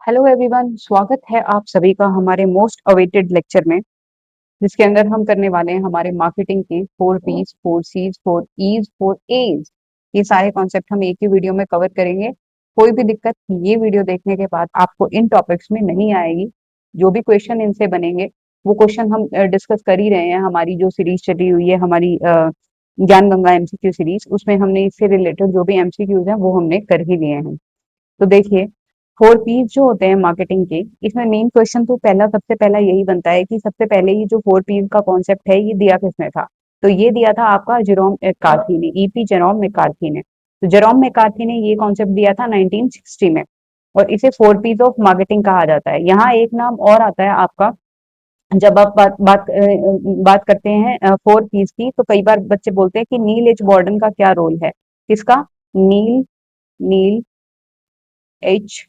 Hello everyone, स्वागत है आप सभी का हमारे मोस्ट अवेटेड लेक्चर में, जिसके अंदर हम करने वाले हैं हमारे मार्केटिंग के 4 P's, 4 C's, 4 E's, 4 A's। ये सारे कॉन्सेप्ट हम एक ही वीडियो में कवर करेंगे। कोई भी दिक्कत ये वीडियो देखने के बाद आपको इन टॉपिक्स में नहीं आएगी। जो भी क्वेश्चन इनसे बनेंगे वो क्वेश्चन हम डिस्कस कर ही रहे हैं। हमारी जो सीरीज चली हुई है, हमारी ज्ञान गंगा एमसीक्यू सीरीज, उसमें हमने इससे रिलेटेड जो भी एमसीक्यूज हैं वो हमने कर ही लिए हैं। तो देखिए, 4 P's जो होते हैं मार्केटिंग के, इसमें मेन क्वेश्चन तो पहला सबसे पहला यही बनता है कि सबसे पहले ये जो 4 P's का कॉन्सेप्ट है ये दिया किसने था। तो ये दिया था आपका जेरोम मैकार्थी ने, ईपी जेरोम मैकार्थी ने। तो जेरोम मैकार्थी ने ये कॉन्सेप्ट दिया था 1960 में, और इसे 4 P's ऑफ मार्केटिंग कहा जाता है। यहाँ एक नाम और आता है आपका, जब आप बात करते हैं 4 P's की, तो कई बार बच्चे बोलते हैं कि नील एच बॉर्डन का क्या रोल है। किसका? नील नील एच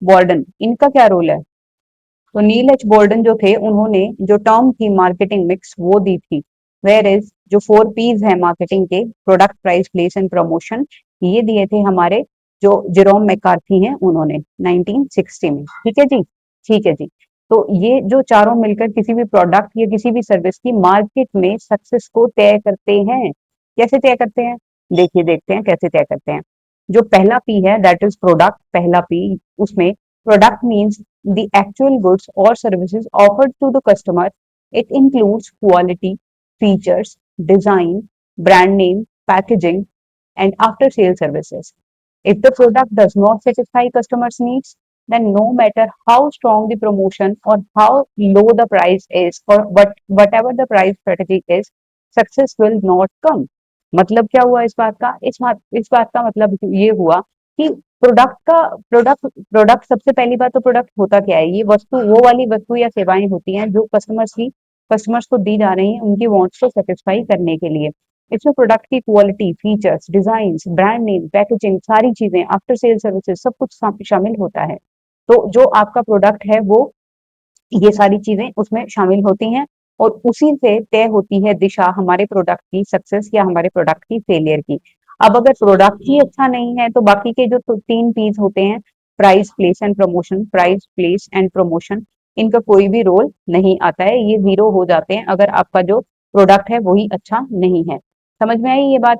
बॉर्डन, इनका क्या रोल है? तो नील एच बॉर्डन जो थे, उन्होंने जो टर्म थी मार्केटिंग मिक्स वो दी थी। वेयर इज जो 4 P's है मार्केटिंग के, product, price, place and promotion, ये दिए थे हमारे जो जेरोम मैकार्थी हैं उन्होंने 1960 में। ठीक है जी, ठीक है जी। तो ये जो चारों मिलकर किसी भी प्रोडक्ट या किसी भी सर्विस की मार्केट में सक्सेस को तय करते हैं। कैसे तय करते हैं? देखिए, देखते हैं कैसे तय करते हैं। जो पहला पी है, दैट इज प्रोडक्ट। पहला पी, उसमें product means the actual goods or services offered to the customer. It includes quality, features, design, brand name, packaging, and after sale services. If the product does not satisfy customers' needs, then no matter how strong the promotion or how low the price is, or whatever the price strategy is, success will not come. मतलब क्या हुआ इस बात का? इस बात का मतलब ये हुआ कि प्रोडक्ट सबसे पहली बात तो प्रोडक्ट होता क्या है? ये वस्तु, वो वाली वस्तु या सेवाएं होती हैं जो कस्टमर्स को दी जा रही हैं उनकी वांट्स को सेटिस्फाई करने के लिए। इसमें प्रोडक्ट की quality, features, design, brand name, packaging, सारी चीजें, आफ्टर सेल सर्विसेज, सब कुछ शामिल होता है। तो जो आपका प्रोडक्ट है वो, ये सारी चीजें उसमें शामिल होती हैं, और उसी से तय होती है दिशा हमारे प्रोडक्ट की सक्सेस या हमारे प्रोडक्ट की फेलियर की। अब अगर प्रोडक्ट ही अच्छा नहीं है तो बाकी के जो 3 P's होते हैं, price, place and promotion, price, place and promotion, इनका कोई भी रोल नहीं आता है। ये जीरो हो जाते हैं अगर आपका जो प्रोडक्ट है वही अच्छा नहीं है। समझ में आई ये बात?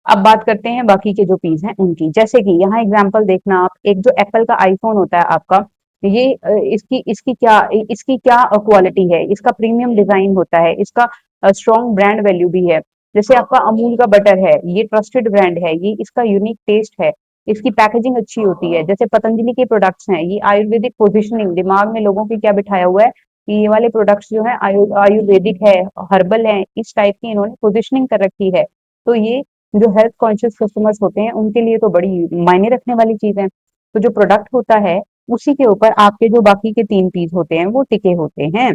अब बात करते हैं बाकी के जो पीस हैं उनकी। जैसे कि यहाँ एग्जांपल देखना आप, एक जो एप्पल का आईफोन होता है आपका, ये इसकी क्या क्वालिटी है, इसका प्रीमियम डिजाइन होता है, इसका स्ट्रॉन्ग ब्रांड वैल्यू भी है। जैसे आपका अमूल का बटर है, ये ट्रस्टेड ब्रांड है, ये इसका यूनिक टेस्ट है, इसकी पैकेजिंग अच्छी होती है। जैसे पतंजलि के प्रोडक्ट्स हैं, ये आयुर्वेदिक पोजिशनिंग, दिमाग में लोगों के क्या बिठाया हुआ है कि ये वाले प्रोडक्ट्स जो है आयुर्वेदिक है, हर्बल है, इस टाइप की इन्होंने पोजिशनिंग कर रखी है। तो ये जो हेल्थ कॉन्शियस कस्टमर्स होते हैं उनके लिए तो बड़ी मायने रखने वाली चीज है। तो जो प्रोडक्ट होता है उसी के ऊपर आपके जो बाकी के 3 P's होते हैं वो टिके होते हैं।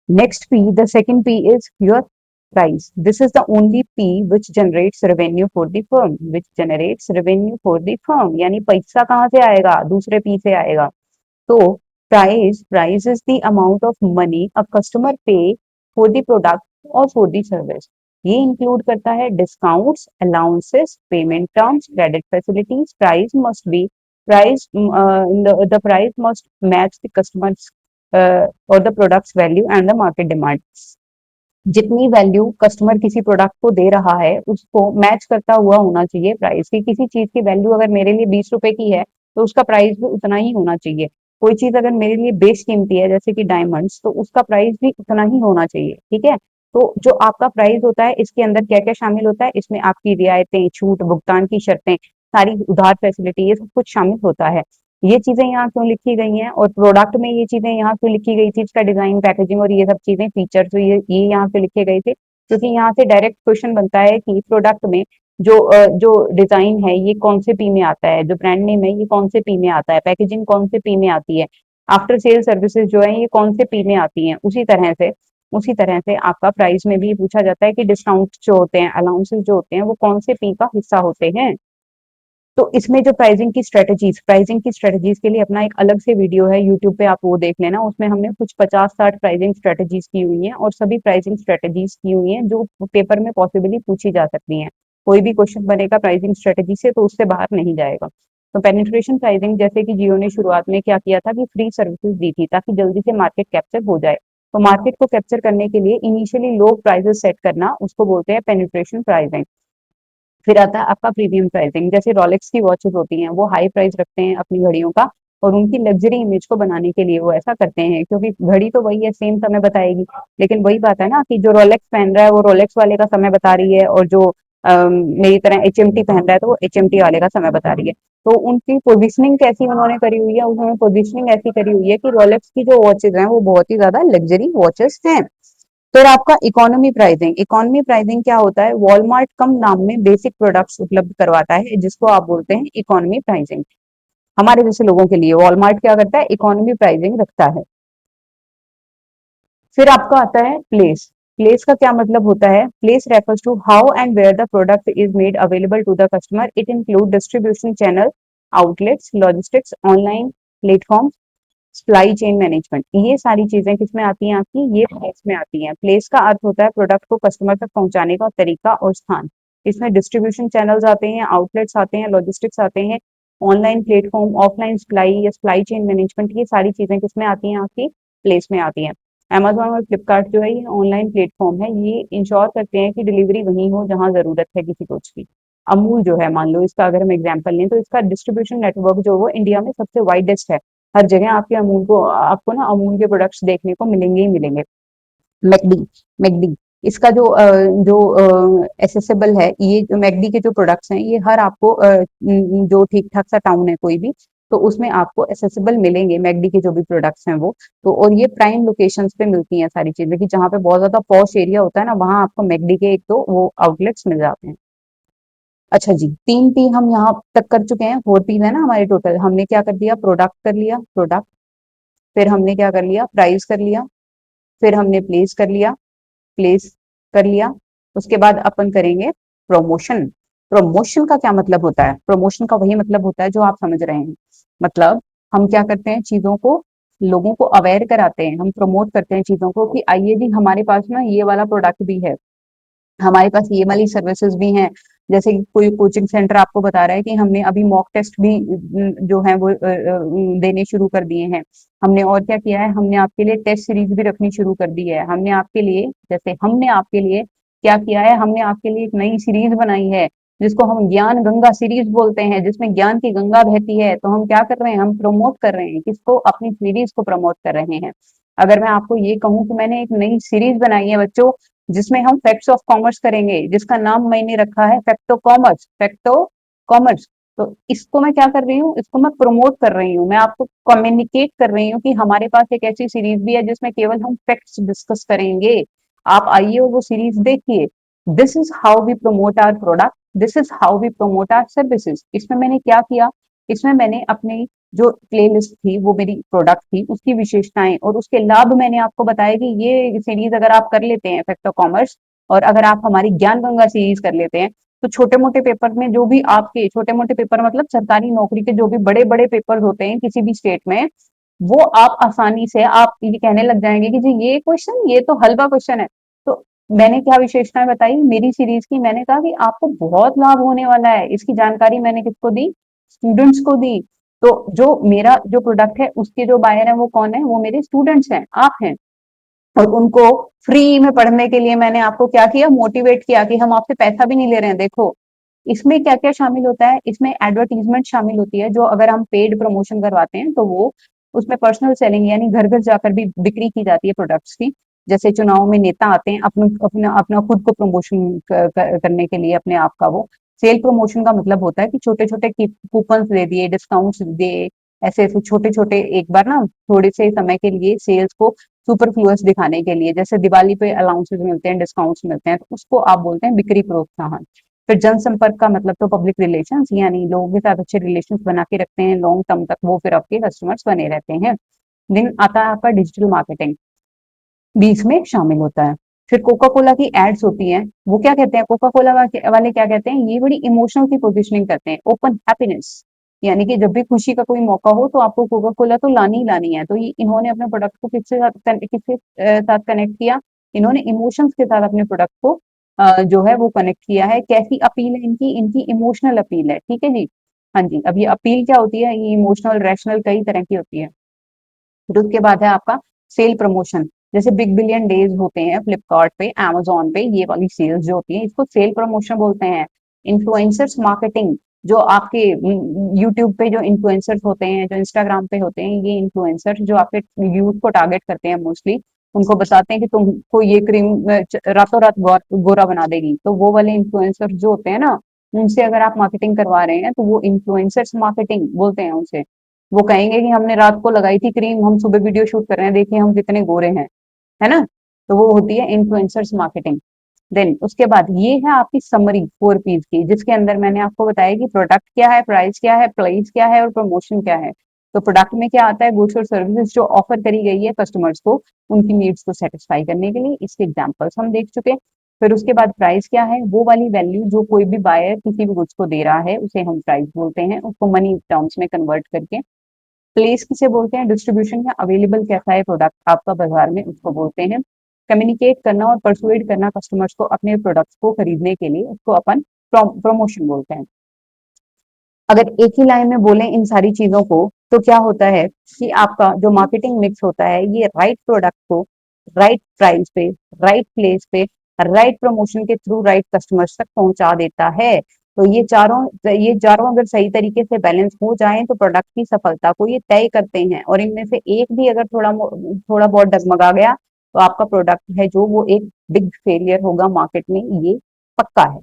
Next P, the second P is your price. This is the only P which generates revenue for the firm, which generates revenue for the firm, यानी पैसा कहाँ से आएगा? दूसरे P से आएगा। तो price is the amount of money a customer pay for the product और फॉर द सर्विस। ये इंक्लूड करता है discounts, allowances, payment terms, credit facilities. Price the price must match the customers और the products value and the market demand. जितनी value customer किसी product को दे रहा है उसको मैच करता हुआ होना चाहिए प्राइस की। किसी चीज की वैल्यू अगर मेरे लिए 20 रुपए की है तो उसका प्राइस भी उतना ही होना चाहिए। कोई चीज अगर मेरे लिए बेस कीमती है, जैसे कि डायमंड्स, तो उसका प्राइस भी उतना ही होना चाहिए। ठीक है? तो जो आपका प्राइस होता है इसके अंदर क्या क्या शामिल होता है? इसमें आपकी रियायतें, छूट, भुगतान की शर्तें, सारी उधार फैसिलिटी, ये सब कुछ शामिल होता है। ये चीजें यहाँ क्यों लिखी गई हैं, और प्रोडक्ट में ये चीजें यहाँ क्यों लिखी गई थी, इसका डिजाइन, पैकेजिंग और ये सब चीजें, फीचर्स, तो ये यहाँ पे लिखे गए थे क्योंकि यहाँ से डायरेक्ट क्वेश्चन बनता है कि प्रोडक्ट में जो डिजाइन है ये कौन से पी में आता है, जो ब्रांड नेम है ये कौन से पी में आता है, पैकेजिंग कौन से पी में आती है, आफ्टर सेल सर्विसेज जो है ये कौन से पी में आती हैं। उसी तरह से आपका प्राइस में भी पूछा जाता है कि डिस्काउंट जो होते हैं, अलाउंसेस जो होते हैं, वो कौन से पी का हिस्सा होते हैं। तो इसमें जो प्राइसिंग की स्ट्रेटजीज के लिए अपना एक अलग से वीडियो है यूट्यूब पे, आप वो देख लेना। उसमें हमने कुछ 50-60 प्राइसिंग स्ट्रेटजीज की हुई हैं, और सभी प्राइसिंग स्ट्रेटजीज की हुई हैं जो पेपर में पॉसिबली पूछी जा सकती हैं। कोई भी क्वेश्चन बनेगा प्राइसिंग स्ट्रेटजी से तो उससे बाहर नहीं जाएगा। तो पेनिट्रेशन प्राइसिंग, जैसे कि जियो ने शुरुआत में क्या किया था कि फ्री सर्विसेज दी थी ताकि जल्दी से मार्केट कैप्चर हो जाए। तो मार्केट को कैप्चर करने के लिए इनिशियली लो प्राइसेस सेट करना, उसको बोलते हैं पेनिट्रेशन प्राइसिंग। फिर आता है आपका प्रीमियम प्राइसिंग, जैसे रोलेक्स की वॉचेस होती हैं, वो हाई प्राइस रखते हैं अपनी घड़ियों का, और उनकी लग्जरी इमेज को बनाने के लिए वो ऐसा करते हैं, क्योंकि घड़ी तो वही है, सेम समय बताएगी, लेकिन वही बात है ना कि जो रोलेक्स पहन रहा है वो रोलेक्स वाले का समय बता रही है, और जो मेरी तरह एचएमटी पहन रहा है तो वो एचएमटी वाले का समय बता रही है। तो उनकी पोजिशनिंग कैसी उन्होंने करी हुई है, उन्होंने पोजिशनिंग ऐसी करी हुई है कि रोलेक्स की जो वॉचेज हैं वो बहुत ही ज्यादा लग्जरी वॉचेस हैं। फिर आपका इकोनॉमी प्राइसिंग, इकोनॉमी प्राइसिंग क्या होता है, वॉलमार्ट कम दाम में बेसिक प्रोडक्ट्स उपलब्ध करवाता है, जिसको आप बोलते हैं इकोनॉमी प्राइसिंग। हमारे जैसे लोगों के लिए वॉलमार्ट क्या करता है, इकोनॉमी प्राइसिंग रखता है। फिर आपका आता है प्लेस। प्लेस का क्या मतलब होता है, place refers to how and where the product is made available to the customer, it include distribution channel, outlets, logistics, online platform, supply chain management. ये सारी चीजें किसमें आती हैं आपकी, ये प्लेस में आती हैं। प्लेस का अर्थ होता है प्रोडक्ट को कस्टमर तक पहुंचाने का तरीका और स्थान। इसमें डिस्ट्रीब्यूशन चैनल्स आते हैं, आउटलेट्स आते हैं, लॉजिस्टिक्स आते हैं, ऑनलाइन प्लेटफॉर्म, ऑफलाइन सप्लाई या सप्लाई चेन मैनेजमेंट, ये सारी चीजें किसमें आती हैं आपकी, प्लेस में आती हैं। अमेजोन और फ्लिपकार्ट जो है ये ऑनलाइन प्लेटफॉर्म है, ये इंश्योर करते हैं कि डिलीवरी वहीं हो जहां जरूरत है किसी को की। अमूल जो है, मान लो इसका अगर हम एग्जांपल लें, तो इसका डिस्ट्रीब्यूशन नेटवर्क जो वो इंडिया में सबसे वाइडेस्ट है। हर जगह आपके अमूल को, आपको ना अमूल के प्रोडक्ट्स देखने को मिलेंगे ही मिलेंगे। मैकडी, मैकडी इसका जो एसेसेबल है, ये जो मैकडी के जो प्रोडक्ट्स हैं ये हर आपको जो ठीक ठाक सा टाउन है कोई भी, तो उसमें आपको एसेसेबल मिलेंगे मैकडी के जो भी प्रोडक्ट्स हैं वो। तो और ये प्राइम लोकेशंस पे मिलती हैं सारी चीजें, कि जहाँ पे बहुत ज्यादा पॉश एरिया होता है ना, वहां आपको मैकडी के एक तो वो आउटलेट्स मिल जाते हैं। अच्छा जी, 3 पी हम यहाँ तक कर चुके हैं, 4 पीज है ना हमारे टोटल। हमने क्या कर दिया, प्रोडक्ट कर लिया, प्रोडक्ट। फिर हमने क्या कर लिया, प्राइस कर लिया। फिर हमने प्लेस कर लिया, प्लेस कर लिया। उसके बाद अपन करेंगे प्रमोशन। प्रमोशन का क्या मतलब होता है, प्रमोशन का वही मतलब होता है जो आप समझ रहे हैं। मतलब हम क्या करते हैं, चीजों को, लोगों को अवेयर कराते हैं, हम प्रमोट करते हैं चीजों को कि आइए जी हमारे पास ना ये वाला प्रोडक्ट भी है, हमारे पास ये वाली सर्विसेज भी हैं। जैसे कि कोई कोचिंग सेंटर आपको बता रहा है कि हमने अभी मॉक टेस्ट भी जो है वो देने शुरू कर दिए हैं। हमने और क्या किया है, हमने आपके लिए टेस्ट सीरीज भी रखनी शुरू कर दी है। हमने आपके लिए, जैसे हमने आपके लिए क्या किया है, हमने आपके लिए एक नई सीरीज बनाई है जिसको हम ज्ञान गंगा सीरीज बोलते हैं, जिसमें ज्ञान की गंगा बहती है। तो हम क्या कर रहे हैं, हम प्रमोट कर रहे हैं, किसको, अपनी सीरीज को प्रमोट कर रहे हैं। अगर मैं आपको ये कहूँ कि मैंने एक नई सीरीज बनाई है बच्चों, जिसमें हम फैक्ट्स ऑफ कॉमर्स करेंगे, जिसका नाम मैंने रखा है फैक्टो कॉमर्स, फैक्टो कॉमर्स। तो इसको मैं क्या कर रही हूँ, इसको मैं प्रमोट कर रही हूँ, मैं आपको कम्युनिकेट कर रही हूँ कि हमारे पास एक ऐसी सीरीज भी है जिसमें केवल हम फैक्ट्स डिस्कस करेंगे। आप आइए और वो सीरीज देखिए। This is how we promote our product, this is how we promote our services. इसमें मैंने क्या किया, इसमें मैंने अपनी जो प्लेलिस्ट थी, वो मेरी प्रोडक्ट थी, उसकी विशेषताएं और उसके लाभ मैंने आपको बताया कि ये सीरीज अगर आप कर लेते हैं फैक्टर कॉमर्स, और अगर आप हमारी ज्ञान गंगा सीरीज कर लेते हैं, तो छोटे मोटे पेपर में जो भी आपके छोटे मोटे पेपर, मतलब सरकारी नौकरी के जो भी बड़े बड़े पेपर होते हैं किसी भी स्टेट में, वो आप आसानी से आप ये कहने लग जाएंगे कि जी ये क्वेश्चन, ये तो हलवा क्वेश्चन है। तो मैंने क्या विशेषताएं बताई मेरी सीरीज की, मैंने कहा कि आपको बहुत लाभ होने वाला है। इसकी जानकारी मैंने किसको दी, स्टूडेंट्स को दी। तो जो मेरा जो प्रोडक्ट है उसके जो बायर है वो कौन है, वो मेरे स्टूडेंट्स हैं, आप हैं। और उनको फ्री में पढ़ने के लिए मैंने आपको क्या किया, मोटिवेट किया कि हम आपसे पैसा भी नहीं ले रहे हैं। देखो इसमें क्या क्या शामिल होता है, इसमें एडवर्टीजमेंट शामिल होती है, जो अगर हम पेड प्रमोशन करवाते हैं तो वो, उसमें पर्सनल सेलिंग यानी घर घर जाकर भी बिक्री की जाती है प्रोडक्ट्स की। जैसे चुनाव में नेता आते हैं अपना अपना अपना खुद को प्रमोशन करने के लिए अपने आप का, वो सेल प्रमोशन का मतलब होता है कि छोटे छोटे कूपन दे दिए, डिस्काउंट्स दिए, ऐसे ऐसे छोटे छोटे एक बार ना थोड़े से समय के लिए सेल्स को सुपरफ्लुअस दिखाने के लिए, जैसे दिवाली पे अलाउंसेस मिलते हैं, डिस्काउंट्स मिलते हैं, तो उसको आप बोलते हैं बिक्री प्रोत्साहन। फिर जनसंपर्क का मतलब तो पब्लिक रिलेशंस, यानी लोगों के साथ अच्छे रिलेशंस बना के रखते हैं लॉन्ग टर्म तक, वो फिर आपके कस्टमर्स बने रहते हैं। दिन आता है आपका डिजिटल मार्केटिंग, बीच में शामिल होता है। फिर कोका कोला की एड्स होती हैं, वो क्या कहते हैं, कोका कोला वाले क्या कहते हैं, ये बड़ी इमोशनल की पोजिशनिंग करते हैं, ओपन हैप्पीनेस, यानी कि जब भी खुशी का कोई मौका हो तो आपको कोका कोला तो लानी ही लानी है। तो ये इन्होंने अपने प्रोडक्ट को किसके साथ कनेक्ट किया, इन्होंने इमोशंस के साथ अपने प्रोडक्ट को जो है वो कनेक्ट किया है। कैसी अपील है इनकी, इनकी इमोशनल अपील है, ठीक है जी। हाँ जी, अब ये अपील क्या होती है, ये इमोशनल, रैशनल कई तरह की होती है। फिर उसके बाद है आपका सेल प्रमोशन, जैसे बिग बिलियन डेज होते हैं फ्लिपकार्ट पे, अमेज़न पे, ये वाली सेल्स जो होती है इसको सेल प्रमोशन बोलते हैं। इन्फ्लुएंसर्स मार्केटिंग, जो आपके यूट्यूब पे जो इन्फ्लुएंसर्स होते हैं, जो इंस्टाग्राम पे होते हैं, ये इन्फ्लुएंसर्स जो आपके यूथ को टारगेट करते हैं मोस्टली, उनको बताते हैं कि तुमको ये क्रीम रातों रात गोरा बना देगी। तो वो वाले इन्फ्लुएंसर्स जो होते हैं ना, उनसे अगर आप मार्केटिंग करवा रहे हैं तो वो इन्फ्लुएंसर्स मार्केटिंग बोलते हैं उसे। वो कहेंगे कि हमने रात को लगाई थी क्रीम, हम सुबह वीडियो शूट कर रहे हैं, देखिए हम कितने गोरे हैं, है ना? तो वो होती है इन्फ्लुएंसर्स मार्केटिंग। देन उसके बाद ये है आपकी समरी 4 पीस की, जिसके अंदर मैंने आपको बताया कि प्रोडक्ट क्या है, प्राइस क्या है, प्लेस क्या है और प्रमोशन क्या है। तो प्रोडक्ट में क्या आता है, गुड्स और सर्विसेज जो ऑफर करी गई है कस्टमर्स को, उनकी नीड्स को सेटिस्फाई करने के लिए, इसके एग्जांपल्स हम देख चुके हैं। फिर उसके बाद प्राइस क्या है, वो वाली वैल्यू जो कोई भी बायर किसी भी गुड्स को दे रहा है, उसे हम प्राइस बोलते हैं, उसको मनी टर्म्स में कन्वर्ट करके। प्लेस किसे बोलते हैं, डिस्ट्रीब्यूशन या अवेलेबल कैसा है प्रोडक्ट आपका बाजार में, उसको बोलते हैं। कम्युनिकेट करना और परसुएड करना कस्टमर्स को अपने प्रोडक्ट्स को खरीदने के लिए, उसको अपन प्रमोशन बोलते हैं। अगर एक ही लाइन में बोलें इन सारी चीजों को, तो क्या होता है कि आपका जो मार्केटिंग मिक्स होता है, ये राइट प्रोडक्ट को राइट प्राइस पे, राइट प्लेस पे, राइट प्रमोशन के थ्रू राइट कस्टमर्स तक पहुंचा देता है। तो ये चारों अगर सही तरीके से बैलेंस हो जाएं तो प्रोडक्ट की सफलता को ये तय करते हैं, और इनमें से एक भी अगर थोड़ा बहुत डगमगा गया तो आपका प्रोडक्ट है जो वो एक बिग फेलियर होगा मार्केट में, ये पक्का है।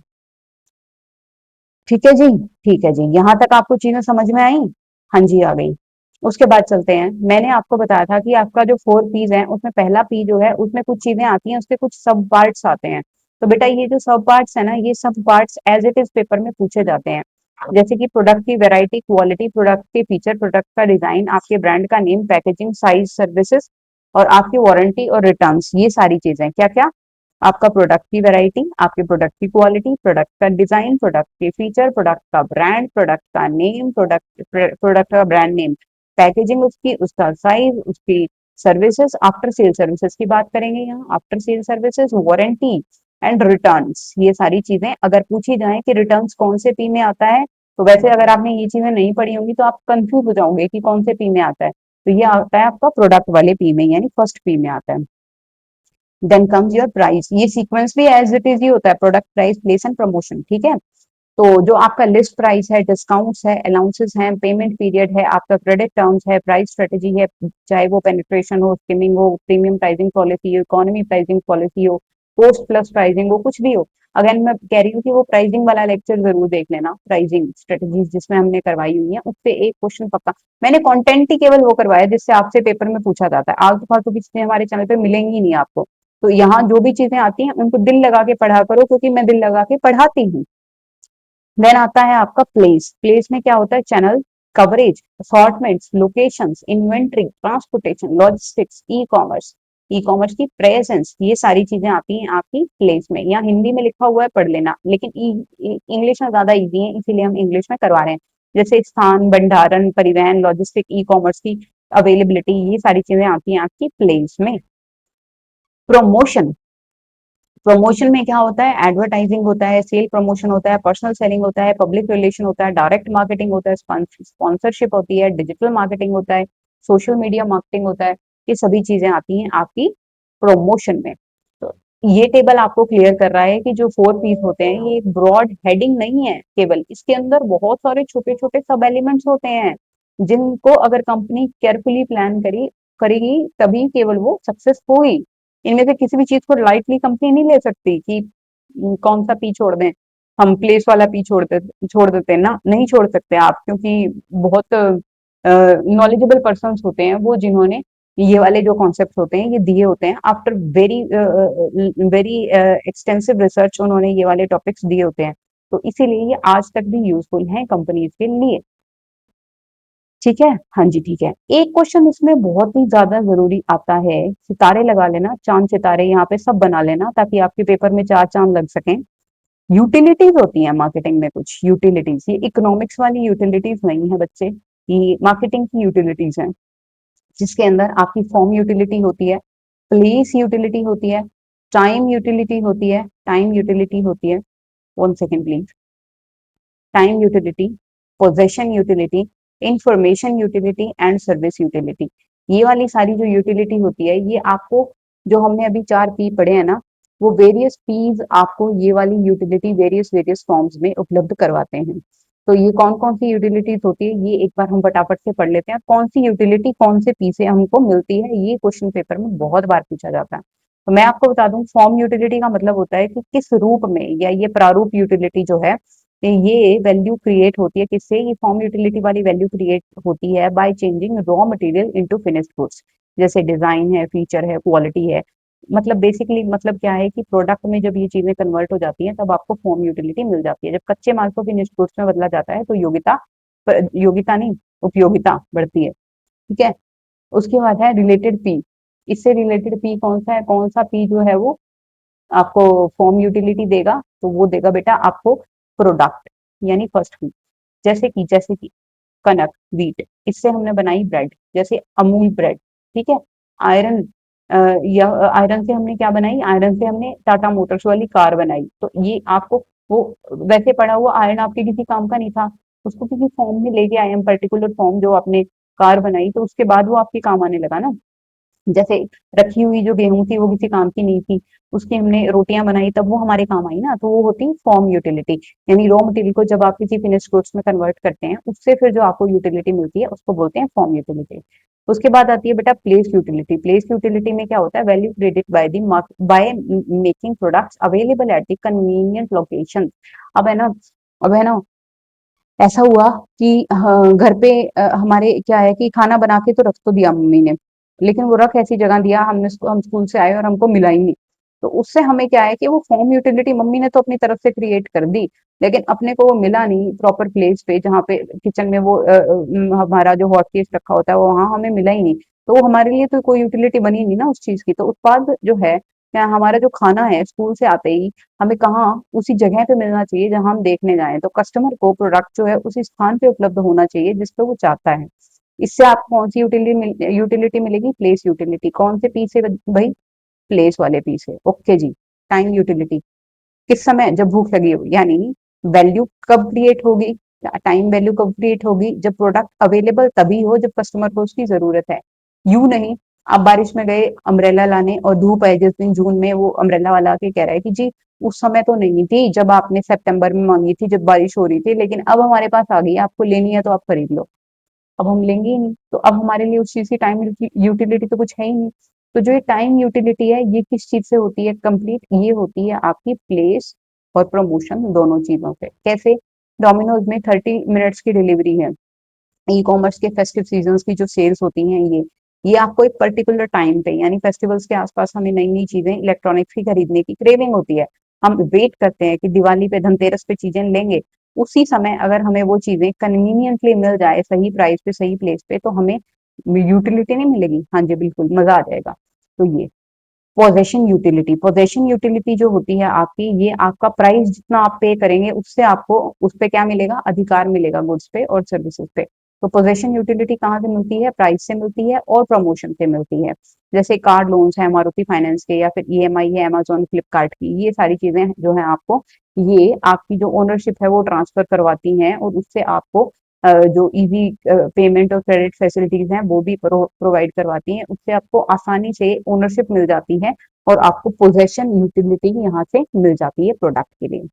ठीक है जी, ठीक है जी, यहाँ तक आपको चीजें समझ में आई? हाँ जी, आ गई। उसके बाद चलते हैं, मैंने आपको बताया था कि आपका जो 4 पीस है उसमें पहला पी जो है उसमें कुछ चीजें आती हैं, उसके कुछ सब पार्ट्स आते हैं। तो बेटा ये जो सब पार्ट्स है ना, ये सब parts as it is paper में पूछे जाते हैं। जैसे कि प्रोडक्ट की वैरायटी, क्वालिटी, प्रोडक्ट के फीचर, प्रोडक्ट का डिजाइन, आपके ब्रांड का नेम, पैकेजिंग, साइज, सर्विसेज और आपकी वारंटी और रिटर्न्स, ये सारी चीजें क्या क्या, आपका प्रोडक्ट की वैरायटी, आपके प्रोडक्ट की क्वालिटी, प्रोडक्ट का डिजाइन, प्रोडक्ट के फीचर, प्रोडक्ट का ब्रांड, प्रोडक्ट का नेम, प्रोडक्ट का ब्रांड नेम, पैकेजिंग उसकी, उसका साइज, उसकी सर्विसेज, आफ्टर सेल सर्विसेज की बात करेंगे यहाँ, after sale services, warranty and returns, ये सारी चीजें अगर पूछी जाए कि रिटर्न्स कौन से पी में आता है, तो वैसे अगर आपने ये चीजें नहीं पढ़ी होंगी तो आप कंफ्यूज हो जाओगे कि कौन से पी में आता है। तो ये आता है आपका प्रोडक्ट वाले पी में, यानी फर्स्ट पी में आता है। देन कम्स योर प्राइस, ये सीक्वेंस भी एज इट इज ही होता है, product price place and promotion, ठीक है। तो जो आपका लिस्ट प्राइस है, डिस्काउंट्स है, अलाउंसेस है, पेमेंट पीरियड है, आपका क्रेडिट टर्म्स है, प्राइस स्ट्रेटेजी है, चाहे वो पेनिट्रेशन हो, स्किमिंग हो, प्रीमियम प्राइसिंग पॉलिसी हो, इकोनॉमी प्राइसिंग पॉलिसी हो, पोस्ट प्लस प्राइसिंग हो, कुछ भी हो। अगर मैं कह रही हूँ कि वो प्राइसिंग वाला लेक्चर जरूर देख लेना, प्राइसिंग स्ट्रेटेजीज जिसमें हमने करवाई हुई है, उससे एक क्वेश्चन पक्का। मैंने कंटेंट ही केवल वो करवाया जिससे आपसे पेपर में पूछा जाता है, आलतू फालतू की चीजें हमारे चैनल पे मिलेंगी ही नहीं आपको। तो यहाँ जो भी चीजें आती हैं उनको दिल लगा के पढ़ा करो, क्योंकि मैं दिल लगा के पढ़ाती हूँ। देन आता है आपका प्लेस, प्लेस में क्या होता है, channel, coverage, assortments, locations, inventory, transportation, logistics, e commerce, e commerce की प्रेजेंस, ये सारी चीजें आती हैं आपकी प्लेस में। यहाँ हिंदी में लिखा हुआ है, पढ़ लेना, लेकिन इंग्लिश में ज्यादा इजी है, इसीलिए हम इंग्लिश में करवा रहे हैं। जैसे स्थान, भंडारण, परिवहन, लॉजिस्टिक, ई कॉमर्स की अवेलेबिलिटी, ये सारी चीजें आती हैं आपकी प्लेस में। प्रमोशन, प्रमोशन में क्या होता है, एडवर्टाइजिंग होता है, सेल प्रमोशन होता है, पर्सनल सेलिंग होता है, पब्लिक रिलेशन होता है, डायरेक्ट मार्केटिंग होता है, स्पॉन्सरशिप होती है, डिजिटल मार्केटिंग होता है, सोशल मीडिया मार्केटिंग होता है। ये सभी चीजें आती हैं आपकी प्रमोशन में। तो ये टेबल आपको क्लियर कर रहा है कि जो 4 पीस होते हैं ये एक ब्रॉड हेडिंग नहीं है केवल, इसके अंदर बहुत सारे छोटे छोटे सब एलिमेंट्स होते हैं, जिनको अगर कंपनी केयरफुली प्लान करेगी तभी केवल वो सक्सेस होगी। इनमें से किसी भी चीज को लाइटली कंपनी नहीं ले सकती कि कौन सा पी छोड़ दें, हम प्लेस वाला पी छोड़ देते हैं ना, नहीं छोड़ सकते आप, क्योंकि बहुत नॉलेजेबल पर्सन होते हैं वो, जिन्होंने ये वाले जो कॉन्सेप्ट होते हैं ये दिए होते हैं, after very very extensive research उन्होंने ये वाले टॉपिक्स दिए होते हैं। तो इसीलिए ये आज तक भी यूजफुल हैं कंपनीज के लिए। ठीक है, हाँ जी, ठीक है। एक क्वेश्चन इसमें बहुत ही ज्यादा जरूरी आता है, सितारे लगा लेना, चांद सितारे यहाँ पे सब बना लेना, ताकि आपके पेपर में 4 चांद लग सकें। यूटिलिटीज होती है मार्केटिंग में, कुछ यूटिलिटीज, ये इकोनॉमिक्स वाली यूटिलिटीज नहीं है बच्चे, ये मार्केटिंग की यूटिलिटीज हैं, जिसके अंदर आपकी फॉर्म यूटिलिटी होती है, प्लेस यूटिलिटी होती है, टाइम यूटिलिटी होती है, टाइम यूटिलिटी होती है, 1 second please, time utility, possession utility, information utility and service utility. ये वाली सारी जो यूटिलिटी होती है ये आपको, जो हमने अभी 4 पी पढ़े हैं ना, वो वेरियस पीज आपको ये वाली यूटिलिटी वेरियस वेरियस फॉर्म्स में उपलब्ध करवाते हैं। तो ये कौन कौन सी यूटिलिटीज होती है ये एक बार हम फटाफट से पढ़ लेते हैं। कौन सी यूटिलिटी कौन से पी से हमको मिलती है, ये क्वेश्चन पेपर में बहुत बार पूछा जाता है। तो मैं आपको बता दूं, फॉर्म यूटिलिटी का मतलब होता है कि किस रूप में, या ये प्रारूप यूटिलिटी जो है ये वैल्यू क्रिएट होती है किससे। ये फॉर्म यूटिलिटी वाली वैल्यू क्रिएट होती है by changing raw material into finished goods. जैसे डिजाइन है, फीचर है, क्वालिटी है, मतलब बेसिकली मतलब क्या है कि प्रोडक्ट में जब ये चीजें कन्वर्ट हो जाती हैं तब आपको फॉर्म यूटिलिटी मिल जाती है। जब कच्चे माल को फिनिश्ड गुड्स में बदला जाता है तो योगिता नहीं, उपयोगिता बढ़ती है। ठीक है। उसके बाद है रिलेटेड पी। इससे रिलेटेड पी कौन सा है, कौन सा पी जो है वो आपको फॉर्म यूटिलिटी देगा, तो वो देगा बेटा आपको प्रोडक्ट, यानी फर्स्ट पी। जैसे कि कनक, व्हीट, इससे हमने बनाई ब्रेड, जैसे अमूल ब्रेड। ठीक है। आयरन, या आयरन से हमने क्या बनाई, आयरन से हमने टाटा मोटर्स वाली कार बनाई। तो ये आपको, वो वैसे पड़ा हुआ आयरन आपके किसी काम का नहीं था, उसको किसी फॉर्म में लेके आए हम, पर्टिकुलर फॉर्म जो आपने कार बनाई, तो उसके बाद वो आपके काम आने लगा ना। जैसे रखी हुई जो गेहूं थी वो किसी काम की नहीं थी, उसकी हमने रोटियां बनाई तब वो हमारे काम आई ना, तो वो होती है फॉर्म यूटिलिटी। यानी रॉ मटेरियल को जब आप किसी फिनिश गुड्स में कन्वर्ट करते हैं, उससे फिर जो आपको यूटिलिटी मिलती है उसको बोलते हैं फॉर्म यूटिलिटी। उसके बाद आती है बेटा प्लेस यूटिलिटी। प्लेस यूटिलिटी में क्या होता है, value credit by making products available at the convenient location. अब है ना, अब है ना, ऐसा हुआ कि हाँ, घर पे हमारे क्या है कि खाना बना के तो रख तो दिया मम्मी ने, लेकिन वो रख ऐसी जगह दिया, हम स्कूल से आए और हमको मिला ही नहीं। तो उससे हमें क्या है कि वो फॉर्म यूटिलिटी मम्मी ने तो अपनी तरफ से क्रिएट कर दी, लेकिन अपने को वो मिला नहीं प्रॉपर प्लेस पे, जहाँ पे किचन में वो हमारा जो हॉट केस रखा होता है वो वहां हमें मिला ही नहीं। तो वो हमारे लिए तो कोई यूटिलिटी बनी नहीं ना उस चीज की। तो उत्पाद जो है, या हमारा जो खाना है स्कूल से आते ही हमें कहाँ, उसी जगह पे मिलना चाहिए जहां हम देखने जाएं। तो कस्टमर को प्रोडक्ट जो है उसी स्थान पे उपलब्ध होना चाहिए जिस पे वो चाहता है। इससे आपको कौन सी यूटिलिटी मिलेगी, प्लेस यूटिलिटी। कौन से पी से भाई, प्लेस वाले पी से। ओके जी। टाइम यूटिलिटी, किस समय, जब भूख लगी हो, यानी वैल्यू कब क्रिएट होगी, टाइम वैल्यू कब क्रिएट होगी, जब प्रोडक्ट अवेलेबल तभी हो जब कस्टमर को उसकी जरूरत है। यू नहीं, आप बारिश में गए अम्ब्रेला लाने और धूप है जिस दिन जून में, वो अम्ब्रेला वाला आके कह रहा है कि जी उस समय तो नहीं थी जब आपने सितंबर में मांगी थी जब बारिश हो रही थी, लेकिन अब हमारे पास आ गई, आपको लेनी है तो आप खरीद लो। अब हम लेंगे ही नहीं, तो अब हमारे लिए उस चीज की टाइम यूटिलिटी तो कुछ है ही नहीं। तो जो ये टाइम यूटिलिटी है ये किस चीज से होती है कंप्लीट, ये होती है आपकी प्लेस और प्रमोशन दोनों चीजों से। कैसे, डोमिनोज में 30 मिनट्स की डिलीवरी है, ई कॉमर्स के फेस्टिव सीजन की जो सेल्स होती हैं ये आपको एक पर्टिकुलर टाइम पे, यानी फेस्टिवल्स के आसपास हमें नई नई चीजें इलेक्ट्रॉनिक्स की खरीदने की क्रेविंग होती है। हम वेट करते हैं कि दिवाली पे, धनतेरस पे चीजें लेंगे। उसी समय अगर हमें वो चीजें कन्वीनियंटली मिल जाए, सही प्राइस पे सही प्लेस पे, तो हमें यूटिलिटी नहीं मिलेगी। हाँ जी बिल्कुल, मजा आ जाएगा। तो ये पोजेशन यूटिलिटी, पोजेशन यूटिलिटी जो होती है आपकी, ये आपका प्राइस जितना आप पे करेंगे उससे आपको उस पे क्या मिलेगा, अधिकार मिलेगा गुड्स पे और सर्विसेज पे। तो पोजेशन यूटिलिटी कहाँ से मिलती है, प्राइस से मिलती है और प्रमोशन से मिलती है। जैसे कार लोन्स है मारुति फाइनेंस के, या फिर ईएमआई है अमेजोन फ्लिपकार्ट की, ये सारी चीजें जो है आपको, ये आपकी जो ओनरशिप है वो ट्रांसफर करवाती हैं, और उससे आपको जो इजी पेमेंट और क्रेडिट फैसिलिटीज हैं वो भी प्रोवाइड करवाती हैं। उससे आपको आसानी से ओनरशिप मिल जाती है और आपको पोजेशन यूटिलिटी यहाँ से मिल जाती है प्रोडक्ट के लिए।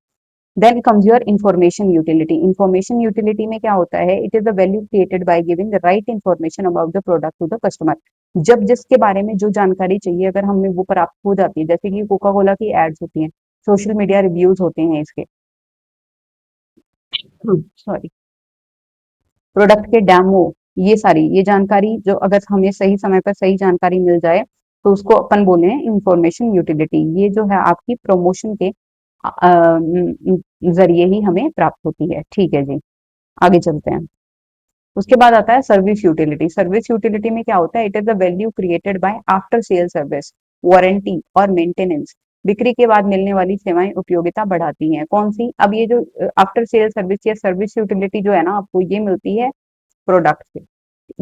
Then comes your information utility. Information utility में क्या होता है, it is the value created by giving the right information about the product to the customer. जब जिसके बारे में जो जानकारी चाहिए अगर हमें वो प्राप्त हो जाती है, जैसे कि कोका कोला की एड्स होती हैं, सोशल मीडिया रिव्यूज होते हैं इसके, सॉरी, प्रोडक्ट के डेमो, ये सारी ये जानकारी जो अगर हमें सही समय पर सही जानकारी मिल जाए तो उसको अपन बोले हैं इंफॉर्मेशन यूटिलिटी। ये जो है आपकी प्रमोशन के जरिए ही हमें प्राप्त होती है। ठीक है जी, आगे चलते हैं। उसके बाद आता है सर्विस यूटिलिटी। सर्विस यूटिलिटी में क्या होता है, it is the value created bye after sale service, warranty और मेंटेनेंस। बिक्री के बाद मिलने वाली सेवाएं उपयोगिता बढ़ाती हैं। कौन सी, अब ये जो आफ्टर सेल सर्विस या सर्विस यूटिलिटी जो है ना आपको, ये मिलती है प्रोडक्ट से।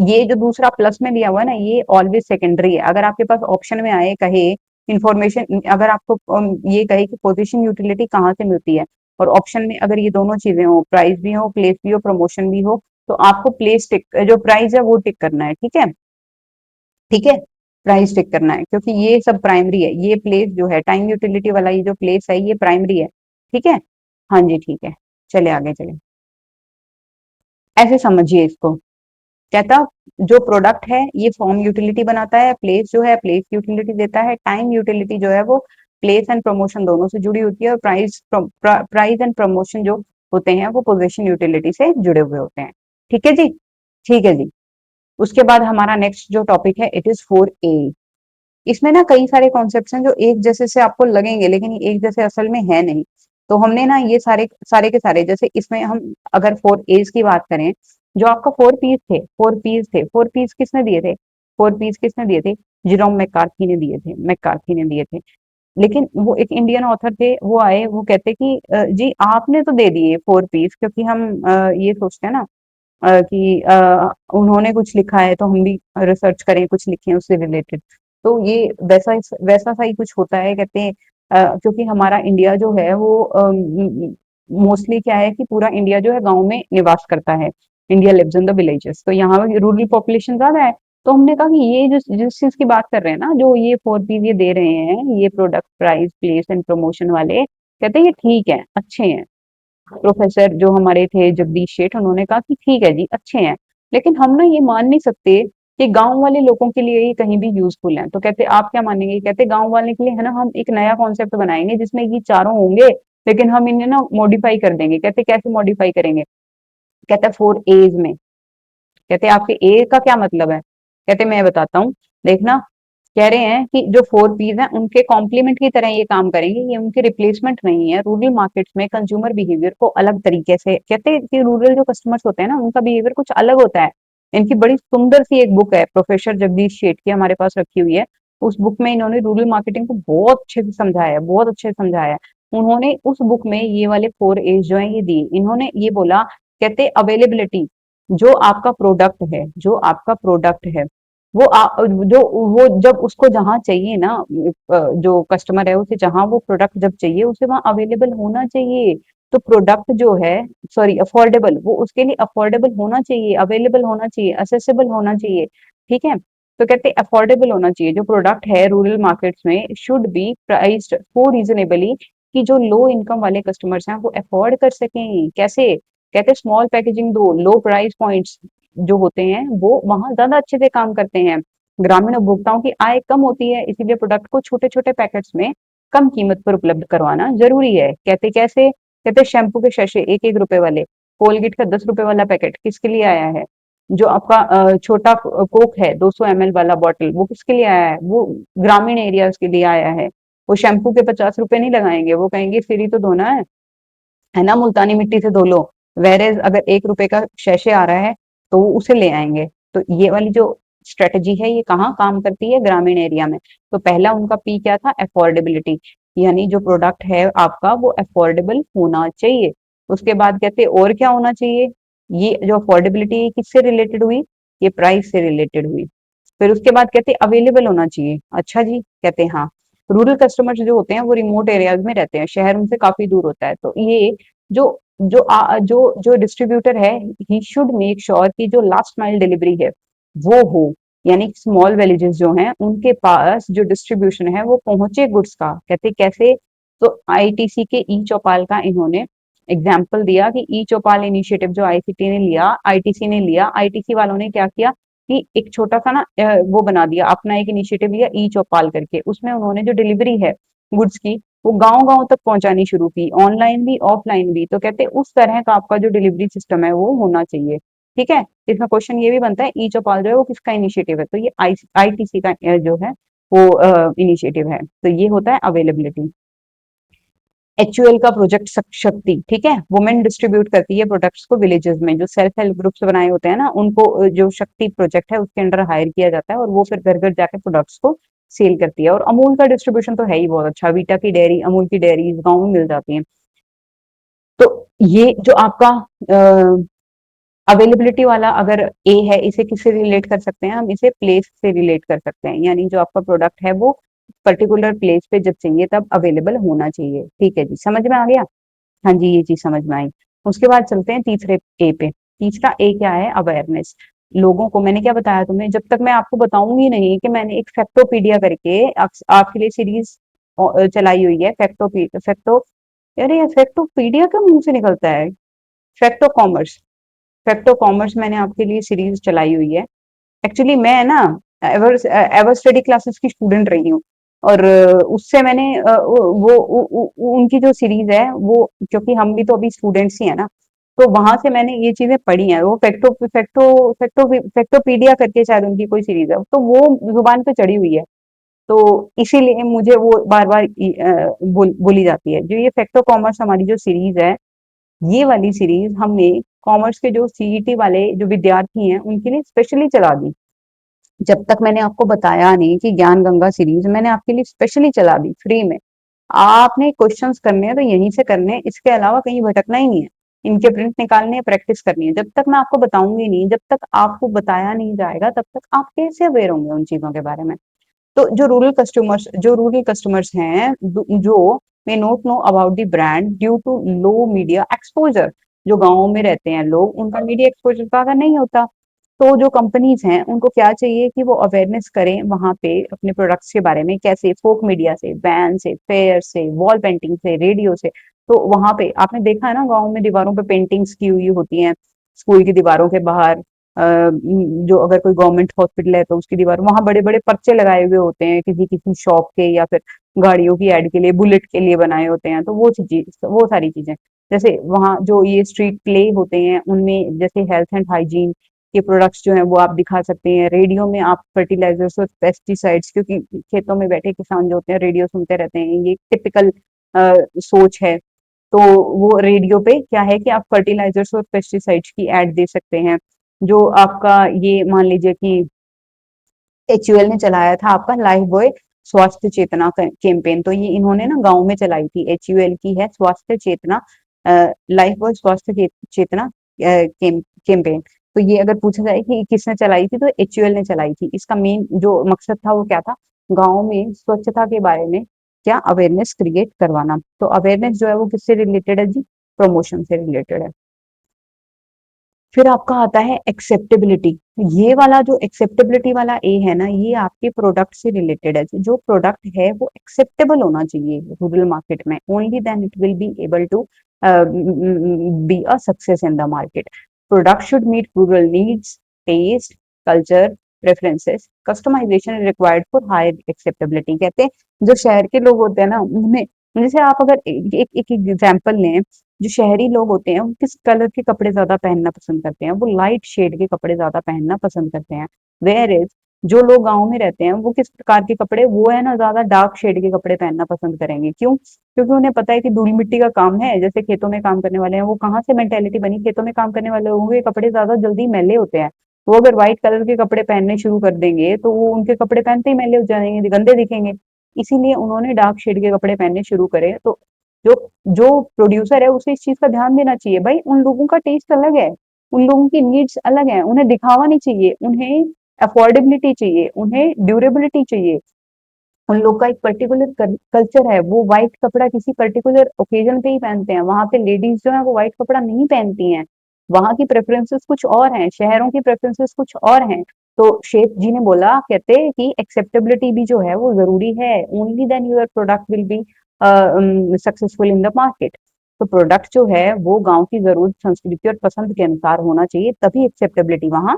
ये जो दूसरा प्लस में दिया हुआ है ना, ये ऑलवेज सेकेंडरी है। अगर आपके पास ऑप्शन में आए कहे इंफॉर्मेशन, अगर आपको ये कहे कि पोजीशन यूटिलिटी कहाँ से मिलती है, और ऑप्शन में अगर ये दोनों चीजें हो, प्राइस भी हो, प्लेस भी हो, प्रमोशन भी हो, तो आपको प्लेस टिक, जो प्राइस है वो टिक करना है, ठीक है, ठीक है, प्राइस टिक करना है, क्योंकि ये सब प्राइमरी है, ये प्लेस जो है टाइम यूटिलिटी वाला ये जो प्लेस है ये प्राइमरी है, ठीक है। हाँ जी, ठीक है, चले आगे चले, ऐसे समझिए इसको। कहता जो प्रोडक्ट है ये फॉर्म यूटिलिटी बनाता है, प्लेस जो है प्लेस यूटिलिटी देता है, टाइम यूटिलिटी जो है वो प्लेस एंड प्रमोशन दोनों से जुड़ी होती है, और प्राइस एंड प्रमोशन जो होते हैं वो पोजीशन यूटिलिटी से जुड़े हुए होते हैं, ठीक है जी, ठीक है जी। उसके बाद हमारा नेक्स्ट जो टॉपिक है इट इज 4A। इसमें ना कई सारे कॉन्सेप्ट्स हैं जो एक जैसे से आपको लगेंगे, लेकिन ये एक जैसे असल में है नहीं। तो हमने ना ये सारे सारे के सारे, जैसे इसमें हम अगर 4A's की बात करें, जो आपका 4P's थे, 4P's थे, 4P's किसने दिए थे, 4P's किसने दिए थे, जिरोम मैकार्थी ने दिए थे, मैकार्थी ने दिए थे। लेकिन वो एक इंडियन ऑथर थे, वो आए, वो कहते कि जी आपने तो दे दिए 4P's, क्योंकि हम ये सोचते हैं ना कि उन्होंने कुछ लिखा है तो हम भी रिसर्च करें, कुछ लिखें उससे रिलेटेड। तो ये वैसा वैसा सा ही कुछ होता है, कहते हैं क्योंकि हमारा इंडिया जो है वो मोस्टली क्या है कि पूरा इंडिया जो है गांव में निवास करता है, India lives in the villages, तो यहाँ रूरल पॉपुलेशन ज्यादा है। तो हमने कहा कि ये जिस चीज की बात कर रहे हैं ना, जो ये 4P's ये दे रहे हैं, ये product price place and promotion वाले, कहते हैं ये ठीक है, अच्छे हैं। प्रोफेसर जो हमारे थे जगदीश शेठ, उन्होंने कहा कि ठीक है जी, अच्छे हैं, लेकिन हम ना ये मान नहीं सकते कि गांव वाले लोगों के लिए ये कहीं भी यूजफुल है। तो कहते आप क्या मानेंगे, कहते गांव वाले के लिए है ना, हम एक नया कॉन्सेप्ट बनाएंगे जिसमें ये चारों होंगे, लेकिन हम इन्हें ना मॉडिफाई कर देंगे। कहते कैसे मॉडिफाई करेंगे, कहते 4A's में। कहते आपके ए का क्या मतलब है, कहते मैं बताता हूँ, देखना, कह रहे हैं कि जो 4P's हैं उनके कॉम्प्लीमेंट की तरह ये काम करेंगे, ये उनके रिप्लेसमेंट नहीं है। रूरल मार्केट्स में कंज्यूमर बिहेवियर को अलग तरीके से, कहते हैं कि रूरल जो कस्टमर्स होते हैं ना उनका बिहेवियर कुछ अलग होता है। इनकी बड़ी सुंदर सी एक बुक है, प्रोफेसर जगदीश शेठ की, हमारे पास रखी हुई है। उस बुक में इन्होंने रूरल मार्केटिंग को बहुत अच्छे से समझाया है, बहुत अच्छे से समझाया है। उन्होंने उस बुक में ये वाले 4A's जो है ये दिए, इन्होंने ये बोला, कहते अवेलेबिलिटी, जो आपका प्रोडक्ट है, जो आपका प्रोडक्ट है वो जो वो जब उसको जहाँ चाहिए ना, जो कस्टमर है उसे जहाँ वो प्रोडक्ट जब चाहिए उसे वहां अवेलेबल होना चाहिए। तो प्रोडक्ट जो है, सॉरी अफोर्डेबल, वो उसके लिए अफोर्डेबल होना चाहिए, अवेलेबल होना चाहिए, असेसेबल होना चाहिए, ठीक है। तो कहते अफोर्डेबल होना चाहिए, जो प्रोडक्ट है रूरल मार्केट्स में should be priced so reasonably कि जो लो इनकम वाले कस्टमर्स हैं वो अफोर्ड कर सकें। कैसे, कहते स्मॉल पैकेजिंग दो, लो प्राइस पॉइंट्स जो होते हैं वो वहां ज्यादा अच्छे से काम करते हैं। ग्रामीण उपभोक्ताओं की आय कम होती है, इसीलिए प्रोडक्ट को छोटे छोटे पैकेट्स में कम कीमत पर उपलब्ध करवाना जरूरी है। कहते कैसे, कहते शैम्पू के शैशे 1-1 रुपए वाले, कोलगेट का 10 रुपए वाला पैकेट किसके लिए आया है, जो आपका छोटा कोक है 200 ml वाला बॉटल, वो किसके लिए आया है, वो ग्रामीण एरियाज के लिए आया है। वो शैम्पू के 50 रुपए नहीं लगाएंगे, वो कहेंगे सिर ही तो धोना है ना, मुल्तानी मिट्टी से धो लो। वेरेज अगर 1 रुपए का शैशे आ रहा है तो वो उसे ले आएंगे। तो ये वाली जो स्ट्रेटजी है ये कहाँ काम करती है, ग्रामीण एरिया में। तो पहला उनका पी क्या था, अफोर्डेबिलिटी, यानी जो प्रोडक्ट है आपका वो अफोर्डेबल होना चाहिए। उसके बाद कहते और क्या होना चाहिए, ये जो अफोर्डेबिलिटी किससे रिलेटेड हुई, ये प्राइस से रिलेटेड हुई। फिर उसके बाद कहते हैं अवेलेबल होना चाहिए। अच्छा जी, कहते हैं हाँ, रूरल कस्टमर्स जो होते हैं वो रिमोट एरियाज में रहते हैं, शहर उनसे काफी दूर होता है। तो ये जो जो डिस्ट्रीब्यूटर है, ही शुड मेक श्योर कि जो लास्ट माइल डिलीवरी है वो हो, यानी स्मॉल विलेजेस जो हैं उनके पास जो डिस्ट्रीब्यूशन है वो पहुंचे गुड्स का। कहते कैसे, तो आईटीसी के ई चौपाल का इन्होंने एग्जाम्पल दिया कि ई चौपाल इनिशिएटिव जो आईसीटी ने लिया, आईटीसी ने लिया, आईटीसी वालों ने क्या किया कि एक छोटा सा ना वो बना दिया, अपना एक इनिशिएटिव लिया ई चौपाल करके। उसमें उन्होंने जो डिलीवरी है गुड्स की वो गांव गांव तक पहुंचानी शुरू की, ऑनलाइन भी ऑफलाइन भी। तो कहते उस तरह का आपका जो डिलीवरी सिस्टम है वो होना चाहिए, ठीक है। इसमें क्वेश्चन ये भी बनता है ई चौपाल जो है वो किसका इनिशिएटिव है, तो ये आईटीसी का जो है वो इनिशिएटिव है। तो ये होता है अवेलेबिलिटी। एचयूएल का प्रोजेक्ट शक्ति, ठीक है, वुमेन डिस्ट्रीब्यूट करती है प्रोडक्ट्स को विलेजेस में, जो सेल्फ हेल्प ग्रुप्स बनाए होते हैं ना उनको जो शक्ति प्रोजेक्ट है उसके अंडर हायर किया जाता है और वो फिर घर घर जाके प्रोडक्ट्स को सेल करती है। और अमूल का डिस्ट्रीब्यूशन तो है ही बहुत अच्छा, वीटा की डेयरी, अमूल की डेयरी गाँव में मिल जाती है। तो ये जो आपका अवेलेबिलिटी वाला अगर ए है, इसे किससे रिलेट कर सकते हैं, हम इसे प्लेस से रिलेट कर सकते हैं, यानी जो आपका प्रोडक्ट है वो पर्टिकुलर प्लेस पे जब चाहिए तब अवेलेबल होना चाहिए। ठीक है जी, समझ में आ गया। हाँ जी, ये चीज़ समझ में आई। उसके बाद चलते हैं तीसरे ए पे। तीसरा ए क्या है? अवेयरनेस। लोगों को मैंने क्या बताया तुम्हें, जब तक मैं आपको बताऊँगी नहीं कि मैंने एक फैक्टोपीडिया करके आपके लिए सीरीज़ चलाई हुई है। फैक्टो अरे यार, फैक्टोपीडिया क्यों मुँह से निकलता है? Facto commerce. फैक्टो कॉमर्स मैंने आपके लिए सीरीज़ चलाई हुई है। एक्चुअली मैं ना एवर स्टडी क्लासेस की स्टूडेंट रही हूँ, और उससे मैंने उनकी जो सीरीज है वो, क्योंकि हम भी तो अभी स्टूडेंट्स ही है ना, तो वहां से मैंने ये चीजें पढ़ी हैं। वो फैक्टोपीडिया करके शायद उनकी कोई सीरीज है, तो वो जुबान पे चढ़ी हुई है। तो इसीलिए मुझे वो बार बार बोली जाती है। जो ये फैक्टो कॉमर्स हमारी जो सीरीज है, ये वाली सीरीज हमने कॉमर्स के जो सीईटी वाले जो विद्यार्थी हैं उनके लिए स्पेशली चला दी। जब तक मैंने आपको बताया नहीं कि ज्ञान गंगा सीरीज मैंने आपके लिए स्पेशली चला दी फ्री में। आपने क्वेश्चंस करने हैं तो यहीं से करने हैं, इसके अलावा कहीं भटकना ही नहीं है। इनके प्रिंट निकालने हैं, प्रैक्टिस करनी है। जब तक मैं आपको बताऊंगी नहीं, जब तक आपको बताया नहीं जाएगा, तब तक आप कैसे अवेयर होंगे उन चीजों के बारे में? तो जो रूरल कस्टमर्स हैं, जो may not know about the brand due to low media exposure, जो गाँव में रहते हैं लोग, उनका मीडिया एक्सपोजर ज्यादा नहीं होता। तो जो कंपनीज हैं उनको क्या चाहिए कि वो अवेयरनेस करें वहां पे अपने प्रोडक्ट्स के बारे में। कैसे? फोक मीडिया से, बैन से, फेयर से, वॉल पेंटिंग से, रेडियो से। तो वहां पे आपने देखा है ना, गाँव में दीवारों पे पेंटिंग्स की हुई होती हैं, स्कूल की दीवारों के बाहर। जो अगर कोई गवर्नमेंट हॉस्पिटल है तो उसकी दीवार, वहां बड़े बड़े पर्चे लगाए हुए होते हैं किसी किसी शॉप के, या फिर गाड़ियों की एड के लिए, बुलेट के लिए बनाए होते हैं। तो वो सारी चीजें, जैसे वहां जो ये स्ट्रीट प्ले होते हैं उनमें जैसे हेल्थ एंड हाइजीन के प्रोडक्ट्स जो हैं वो आप दिखा सकते हैं। रेडियो में आप फर्टिलाइजर्स और पेस्टिसाइड्स, क्योंकि खेतों में बैठे किसान जो होते हैं रेडियो सुनते रहते हैं, ये टिपिकल सोच है। तो वो रेडियो पे क्या है कि आप फर्टिलाइजर्स और पेस्टिसाइड्स की एड दे सकते हैं। जो आपका ये मान लीजिए कि एचयूएल ने चलाया था आपका लाइफ बॉय स्वास्थ्य चेतना कैंपेन, तो ये इन्होंने ना गांव में चलाई थी। एचयूएल की है स्वास्थ्य चेतना, लाइफ बॉय स्वास्थ्य चेतना कैंपेन। तो ये अगर पूछा जाए कि किसने चलाई थी, तो एचयूएल ने चलाई थी। इसका मेन जो मकसद था वो क्या था? गांव में स्वच्छता के बारे में क्या अवेयरनेस क्रिएट करवाना। तो अवेयरनेस जो है वो किससे रिलेटेड है जी? प्रमोशन से रिलेटेड है। फिर आपका आता है एक्सेप्टेबिलिटी। ये वाला जो एक्सेप्टेबिलिटी वाला ए है ना, ये आपके प्रोडक्ट से रिलेटेड है। जो प्रोडक्ट है वो एक्सेप्टेबल होना चाहिए रूरल मार्केट में, only then it will be able to be a success in the market. Product should meet rural needs, taste, culture, preferences, customization required for higher acceptability. कहते हैं जो शहर के लोग होते हैं ना उनमें, जैसे आप अगर एक एग्जाम्पल लें, जो शहरी लोग होते हैं वो किस कलर के कपड़े ज्यादा पहनना पसंद करते हैं? वो लाइट शेड के कपड़े ज्यादा पहनना पसंद करते हैं। वेयर इज जो लोग गांव में रहते हैं वो किस प्रकार के कपड़े, वो है ना ज्यादा डार्क शेड के कपड़े पहनना पसंद करेंगे। क्यों? क्योंकि उन्हें पता है कि धूल मिट्टी का काम है। जैसे खेतों में काम करने वाले हैं, वो कहाँ से मेंटेलिटी बनी, खेतों में काम करने वाले लोगों के कपड़े ज्यादा जल्दी मैले होते हैं। वो अगर व्हाइट कलर के कपड़े पहनने शुरू कर देंगे तो वो उनके कपड़े पहनते ही मैले हो जाएंगे, गंदे दिखेंगे। इसीलिए उन्होंने डार्क शेड के कपड़े पहनने शुरू करे। तो जो जो प्रोड्यूसर है उसे इस चीज का ध्यान देना चाहिए। भाई उन लोगों का टेस्ट अलग है, उन लोगों की नीड्स अलग है। उन्हें दिखावा नहीं चाहिए, उन्हें अफोर्डेबिलिटी चाहिए, उन्हें ड्यूरेबिलिटी चाहिए। उन लोग का एक पर्टिकुलर कल्चर है, वो व्हाइट कपड़ा किसी पर्टिकुलर ओकेजन पे ही पहनते हैं। वहां पे लेडीज जो है वो व्हाइट कपड़ा नहीं पहनती हैं। वहां की प्रेफरेंसेस कुछ और हैं, शहरों की प्रेफरेंसेस कुछ और हैं। तो शेख जी ने बोला, कहते कि एक्सेप्टेबिलिटी भी जो है वो जरूरी है। Only then your product will be successful in the market. तो प्रोडक्ट जो है वो गांव की जरूरत, संस्कृति और पसंद के अनुसार होना चाहिए, तभी एक्सेप्टेबिलिटी वहां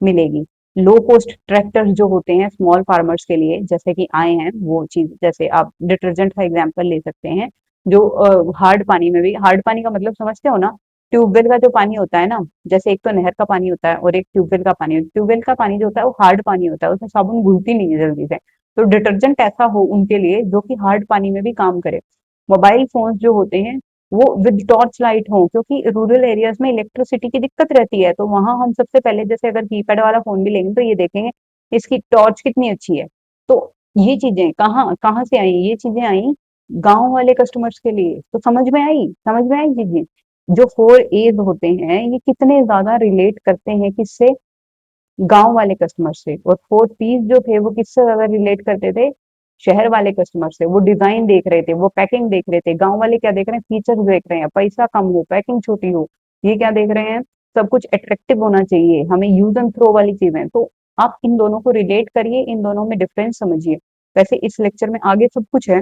मिलेगी। लो कॉस्ट ट्रैक्टर्स जो होते हैं स्मॉल फार्मर्स के लिए जैसे कि आए हैं, वो चीज जैसे आप डिटर्जेंट का एग्जांपल ले सकते हैं। जो हार्ड पानी में भी, हार्ड पानी का मतलब समझते हो ना? ट्यूबवेल का जो पानी होता है ना, जैसे एक तो नहर का पानी होता है और एक ट्यूबवेल का पानी। ट्यूबवेल का पानी जो होता है वो हार्ड पानी होता है, उसमें साबुन घुलती नहीं है जल्दी से। तो डिटर्जेंट ऐसा हो उनके लिए जो कि हार्ड पानी में भी काम करे। मोबाइल फोन्स जो होते हैं वो विद टॉर्च लाइट हो, क्योंकि रूरल एरियाज में इलेक्ट्रिसिटी की दिक्कत रहती है। तो वहां हम सबसे पहले, जैसे अगर कीपैड वाला फोन भी लेंगे तो ये देखेंगे इसकी टॉर्च कितनी अच्छी है। तो ये चीजें कहाँ कहाँ से आई? ये चीजें आई गांव वाले कस्टमर्स के लिए। तो समझ में आई चीजें। जो 4 एज होते हैं ये कितने ज्यादा रिलेट करते हैं किससे? गांव वाले कस्टमर से। और 4 पीस जो थे वो किससे ज्यादा रिलेट करते थे? शहर वाले कस्टमर से, वो डिजाइन देख रहे थे, वो पैकिंग देख रहे थे। गांव वाले क्या देख रहे हैं, फीचर्स देख रहे हैं, पैसा कम हो, पैकिंग छोटी हो। ये क्या देख रहे हैं, सब कुछ अट्रैक्टिव होना चाहिए, हमें यूज एंड थ्रो वाली चीजें। तो आप इन दोनों को रिलेट करिए, इन दोनों में डिफरेंस समझिए। वैसे इस लेक्चर में आगे सब कुछ है,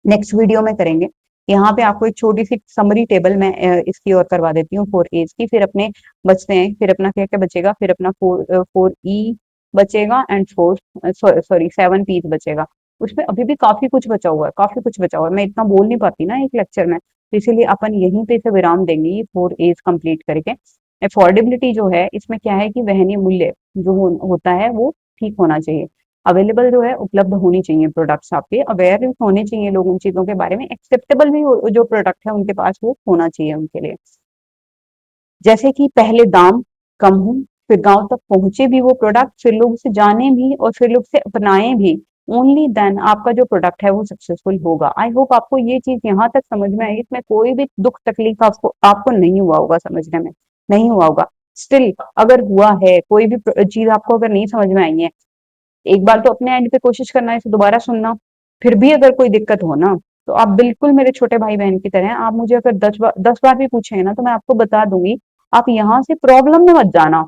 नेक्स्ट वीडियो में करेंगे। यहाँ पे आपको एक छोटी सी समरी टेबल मैं इसकी और करवा देती हूँ 4 एज की, फिर अपने बचते हैं, फिर अपना क्या क्या बचेगा, फिर अपना 4 ई बचेगा एंड 7 पीस बचेगा। उसमें अभी भी काफी कुछ बचा हुआ है, काफी कुछ बचा हुआ है, मैं इतना बोल नहीं पाती ना एक लेक्चर में, तो इसीलिए अपन यहीं पे इसे विराम देंगे, ये 4 एज कंप्लीट करके। अफोर्डेबिलिटी जो है, इसमें क्या है कि वहनीय मूल्य जो होता है वो ठीक होना चाहिए। अवेलेबल जो है, उपलब्ध होनी चाहिए प्रोडक्ट्स आपके, अवेयर होने चाहिए लोग उन चीजों के बारे में, एक्सेप्टेबल भी जो प्रोडक्ट है उनके पास वो होना चाहिए उनके लिए। जैसे कि पहले दाम कम हो, फिर गांव तक पहुंचे भी वो प्रोडक्ट, फिर लोग उसे जाने भी और फिर लोग उसे अपनाए भी, ओनली देन आपका जो प्रोडक्ट है वो सक्सेसफुल होगा। आई होप आपको ये चीज यहाँ तक समझ में आई, इसमें कोई भी दुख तकलीफ आपको आपको नहीं हुआ होगा समझने में, नहीं हुआ होगा। स्टिल अगर हुआ है, कोई भी चीज आपको अगर नहीं समझ में आई है, एक बार तो अपने एंड पे कोशिश करना है, इसे दोबारा सुनना। फिर भी अगर कोई दिक्कत हो ना, तो आप बिल्कुल मेरे छोटे भाई बहन की तरह हैं, आप मुझे अगर 10 बार भी पूछेंगे ना, तो मैं आपको बता दूंगी। आप यहाँ से प्रॉब्लम में मत जाना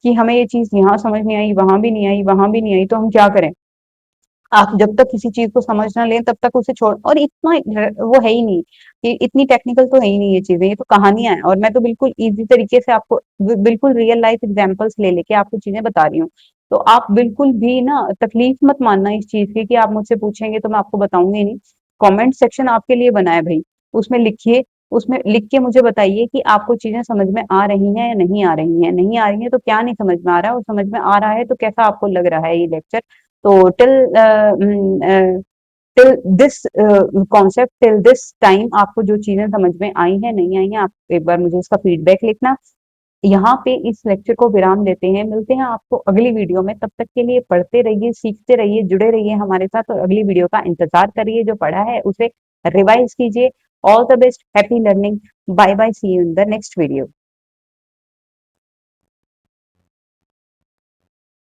कि हमें ये चीज यहाँ समझ नहीं आई, वहां भी नहीं आई, वहां भी नहीं आई, तो हम क्या करें। आप जब तक किसी चीज को समझ ना लें तब तक उसे छोड़, और इतना वो है ही नहीं, ये इतनी टेक्निकल तो है ही नहीं ये चीजें, ये तो कहानियां हैं, और मैं तो बिल्कुल इजी तरीके से आपको बिल्कुल रियल लाइफ एग्जांपल्स ले लेके आपको चीजें बता रही हूँ। तो आप बिल्कुल भी ना तकलीफ मत मानना इस चीज की कि आप मुझसे पूछेंगे तो मैं आपको बताऊंगी नहीं। कमेंट सेक्शन आपके लिए बना है भाई, उसमें लिखिए, उसमें लिख के मुझे बताइए कि आपको चीजें समझ में आ रही हैं या नहीं आ रही हैं, नहीं आ रही हैं तो क्या नहीं समझ में आ रहा है, और समझ में आ रहा है तो कैसा आपको लग रहा है ये लेक्चर। तो till this concept, till this time आपको जो चीजें समझ में आई हैं नहीं आई हैं, आप एक बार मुझे इसका फीडबैक लिखना। यहाँ पे इस लेक्चर को विराम देते हैं, मिलते हैं आपको अगली वीडियो में। तब तक के लिए पढ़ते रहिए, सीखते रहिए, जुड़े रहिए हमारे साथ, और अगली वीडियो का इंतजार करिए, जो पढ़ा है उसे रिवाइज कीजिए। All the best, happy learning, bye bye, see you in the next video.